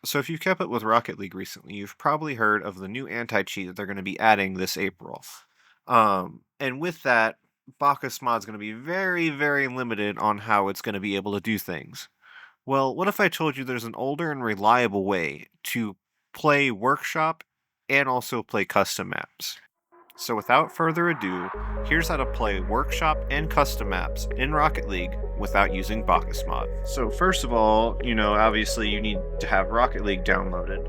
So if you've kept up with Rocket League recently, you've probably heard of the new anti-cheat that they're going to be adding this April. And with that, Bacchus Mod's going to be very, very limited on how it's going to be able to do things. Well, what if I told you there's an older and reliable way to play Workshop and also play custom maps? So without further ado, here's how to play Workshop and custom maps in Rocket League without using Bacchus Mod. So first of all, obviously you need to have Rocket League downloaded.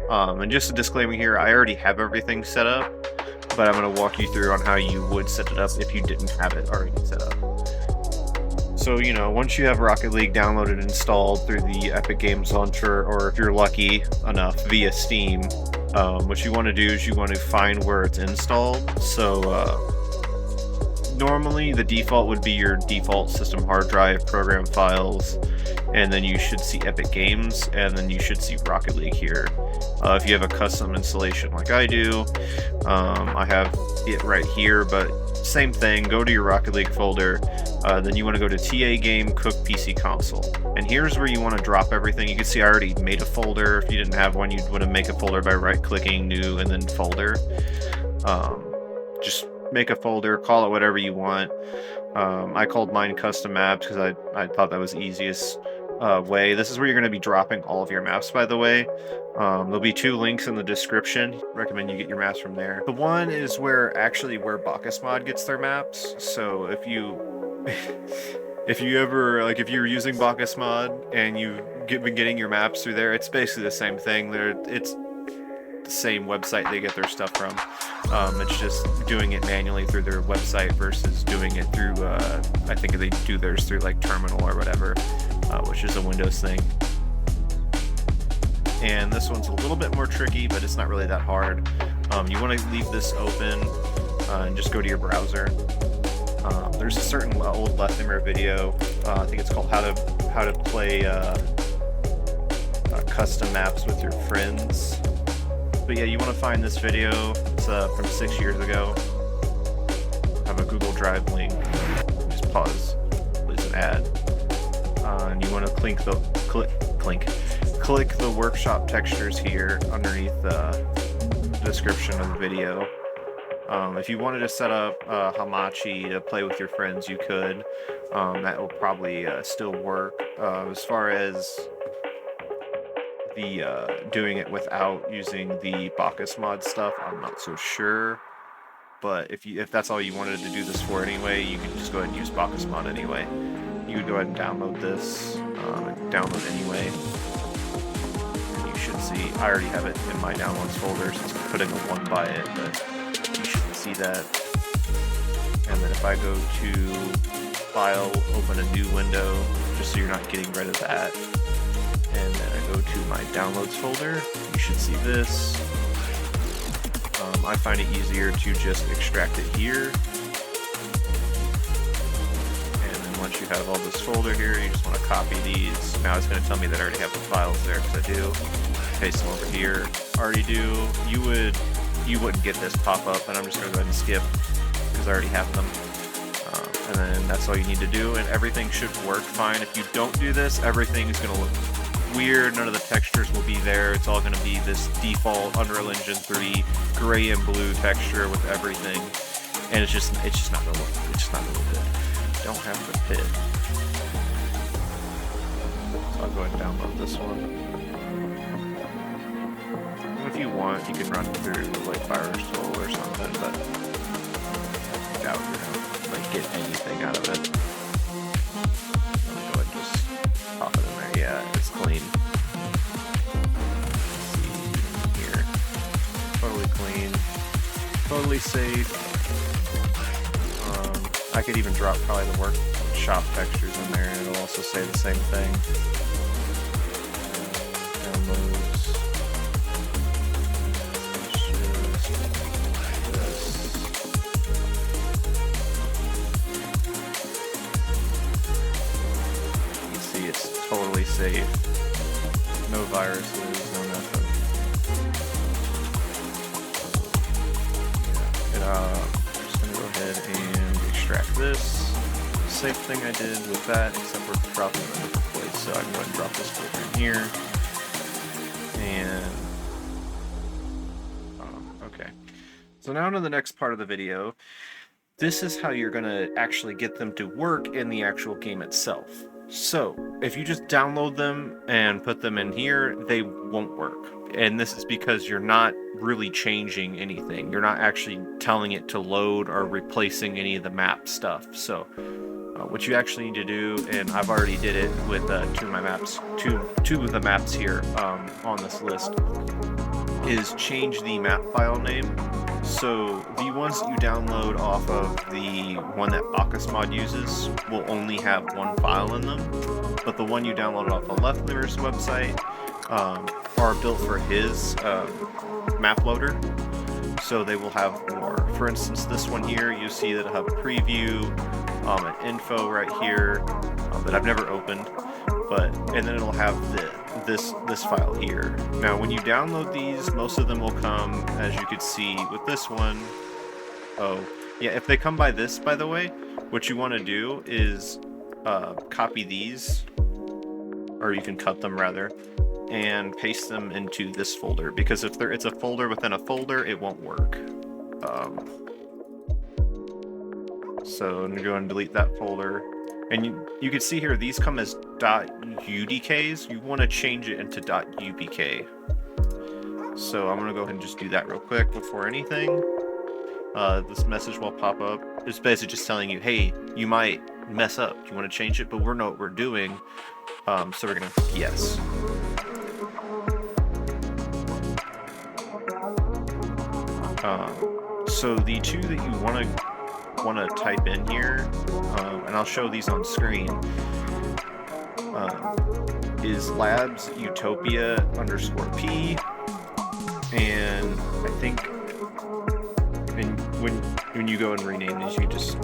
And just a disclaimer here, I already have everything set up, but I'm going to walk you through on how you would set it up if you didn't have it already set up. So, once you have Rocket League downloaded and installed through the Epic Games Launcher, or if you're lucky enough, via Steam, what you want to do is you want to find where it's installed. So, normally the default would be your default system hard drive, program files, and then you should see Epic Games, and then you should see Rocket League here. If you have a custom installation like I do, I have it right here, but same thing, go to your Rocket League folder, then you want to go to TA Game, Cook, PC Console. And here's where you want to drop everything. You can see I already made a folder. If you didn't have one, you'd want to make a folder by right-clicking, New, and then Folder. Just make a folder, call it whatever you want. I called mine Custom Maps because I thought that was the easiest way. This is where you're going to be dropping all of your maps, by the way. There'll be 2 links in the description. Recommend you get your maps from there. The one is where Bacchus Mod gets their maps. So if you if you're using Bacchus Mod and you've been getting your maps through there, it's basically the same thing. It's the same website they get their stuff from. It's just doing it manually through their website versus doing it through, I think they do theirs through like Terminal or whatever, which is a Windows thing. And this one's a little bit more tricky, but it's not really that hard. You want to leave this open and just go to your browser. There's a certain old Lethimer video, I think it's called How to Play Custom Maps with Your Friends. But yeah, you want to find this video. It's from 6 years ago. I have a Google Drive link. Just pause. Please an ad. And you want to click the workshop textures here underneath the description of the video. If you wanted to set up Hamachi to play with your friends, you could. That will probably still work. As far as the doing it without using the Bacchus Mod stuff, I'm not so sure. But if that's all you wanted to do this for anyway, you can just go ahead and use Bacchus Mod anyway. You would go ahead and download this, download anyway. And you should see, I already have it in my downloads folder, so it's putting a 1 by it, but you should see that. And then if I go to File, open a new window, just so you're not getting rid of that. And then I go to my downloads folder, you should see this. I find it easier to just extract it here. And then once you have all this folder here, you just want to copy these. Now it's going to tell me that I already have the files there, because I do. Paste them over here. Already do. You wouldn't get this pop up, and I'm just going to go ahead and skip, because I already have them. And then that's all you need to do, and everything should work fine. If you don't do this, everything is going to look weird. None of the textures will be there. It's all going to be this default Unreal Engine 3 gray and blue texture with everything, and it's just not going to look. It's just not going to look good. Don't have the pit. So I'll go ahead and download this one. And if you want, you can run through like Firestore or something, but I doubt you're gonna get anything out of it. Let me go ahead and just pop it in there. Yeah, it's clean. Let's see here. Totally clean. Totally safe. I could even drop probably the workshop textures in there, and it'll also say the same thing. Downloads. It's totally safe. No viruses, no nothing. I'm just going to go ahead and extract this. Same thing I did with that, except we're dropping it in a different place. So I can go ahead and drop this folder in here. And okay. So now to the next part of the video. This is how you're going to actually get them to work in the actual game itself. So, if you just download them and put them in here, they won't work. And this is because you're not really changing anything. You're not actually telling it to load or replacing any of the map stuff. So, what you actually need to do, and I've already did it with two of my maps, two of the maps here on this list, is change the map file name. So the ones that you download off of the one that bakkesmod uses will only have one file in them, but the one you download off the Lefner's website are built for his map loader, so they will have more. For instance, this one here, you see that it'll have a preview, an info right here that I've never opened, and then it'll have this file here. Now, when you download these, most of them will come, as you could see with this one. Oh, yeah, if they come by this, by the way, what you want to do is copy these, or you can cut them rather, and paste them into this folder, because if it's a folder within a folder, it won't work. So I'm going to go and delete that folder. And you can see here, these come as .udks. You want to change it into .upk. So I'm going to go ahead and just do that real quick before anything. This message will pop up. It's basically just telling you, hey, you might mess up. Do you want to change it? But we know what we're doing. So we're going to click yes. So the two that you want to type in here, and I'll show these on screen, is labs utopia _ p, and I think when you go and rename these, you just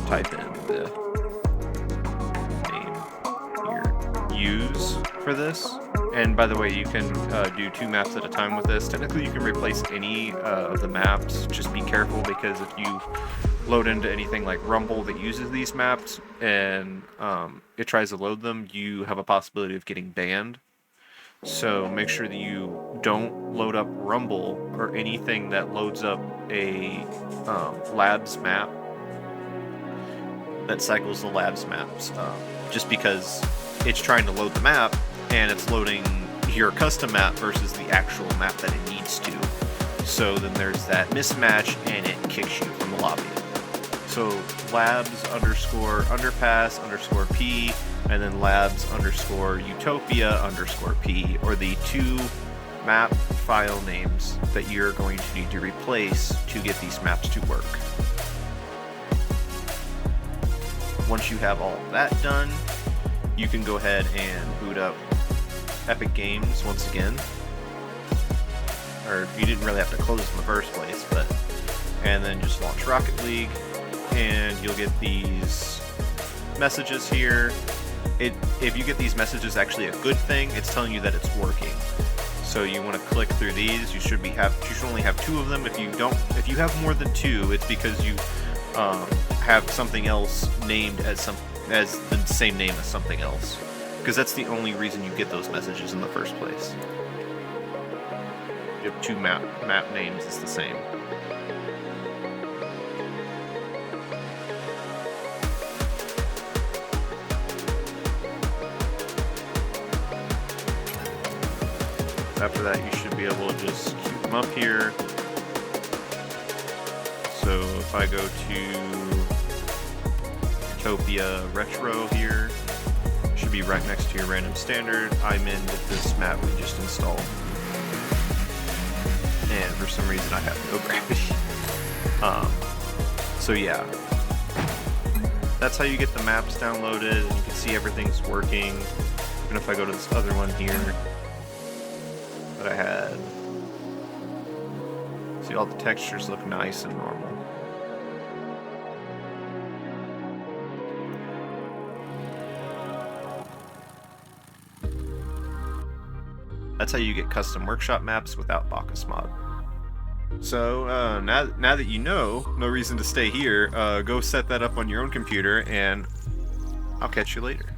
type in the name here, use for this. And by the way, you can do 2 maps at a time with this. Technically, you can replace any of the maps. Just be careful, because if you load into anything like Rumble that uses these maps and it tries to load them, you have a possibility of getting banned. So make sure that you don't load up Rumble or anything that loads up a labs map that cycles the labs maps, just because it's trying to load the map and it's loading your custom map versus the actual map that it needs to. So then there's that mismatch and it kicks you from the lobby. So labs _underpass _ p, and then labs _utopia _ p, or the 2 map file names that you're going to need to replace to get these maps to work. Once you have all of that done, you can go ahead and boot up Epic Games once again. Or you didn't really have to close it in the first place, and then just launch Rocket League, and you'll get these messages here. If you get these messages, actually a good thing. It's telling you that it's working. So you want to click through these. You should only have 2 of them. If you have more than 2, it's because you have something else named as the same name as something else. Because that's the only reason you get those messages in the first place. You have 2 map names, it's the same. After that, you should be able to just queue them up here. So if I go to Utopia Retro here, it should be right next to your random standard. I'm in with this map we just installed. And for some reason I have no gravity. So yeah. That's how you get the maps downloaded, and you can see everything's working. Even if I go to this other one here that I had. See, all the textures look nice and normal. That's how you get custom workshop maps without bakkesmod. So now that you know, no reason to stay here, go set that up on your own computer, and I'll catch you later.